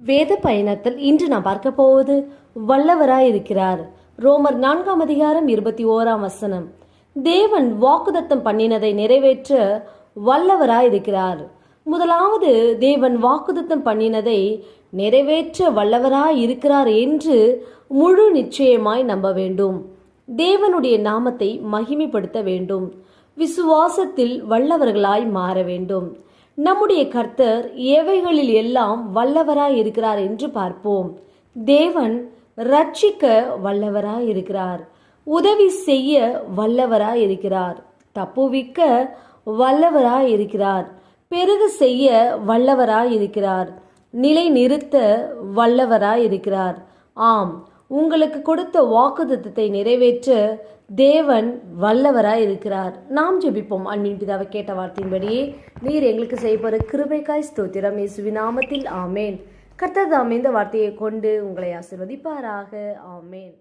வேத பயணத்தில் இன்று நாம் பார்க்க போவது வல்லவராய் இருக்கிறார். ரோமர் 4:21. தேவன் வாக்குதத்தம் பண்ணினதை நிறைவேற்ற வல்லவராய் இருக்கிறார். முதலாவது, தேவன் வாக்குதத்தம் பண்ணினதை நிறைவேற்ற வல்லவராய் இருக்கிறார் என்று முழு நிச்சயமாய் நம்ப வேண்டும். தேவனுடைய நாமத்தை மகிமைப்படுத்த வேண்டும். விசுவாசத்தில் வல்லவர்களாய் மாற வேண்டும். நம்முடைய கர்த்தர் எவைகளில் எல்லாம் வல்லவராய் இருக்கிறார் என்று பார்ப்போம். தேவன் ரட்சிக்க வல்லவராய் இருக்கிறார். உதவி செய்ய வல்லவராய் இருக்கிறார். தப்புவிக்க வல்லவராய் இருக்கிறார். பெருக செய்ய வல்லவராய் இருக்கிறார். நிலை நிறுத்த வல்லவராய் இருக்கிறார். ஆம், உங்களுக்கு கொடுத்த வாக்குத்தத்தத்தை நிறைவேற்ற தேவன் வல்லவராய் இருக்கிறார். நாம் ஜெபிப்போம். அன்பின் பிதாவை கேட்ட வார்த்தையின்படியே நீர் எங்களுக்கு செய்யப்போற கிருபைக்காய் ஸ்தோத்திரம். இயேசுவின் நாமத்தில் ஆமேன். கர்த்தர் தாமே இந்த வார்த்தையை கொண்டு உங்களை ஆசீர்வதிப்பாராக. ஆமேன்.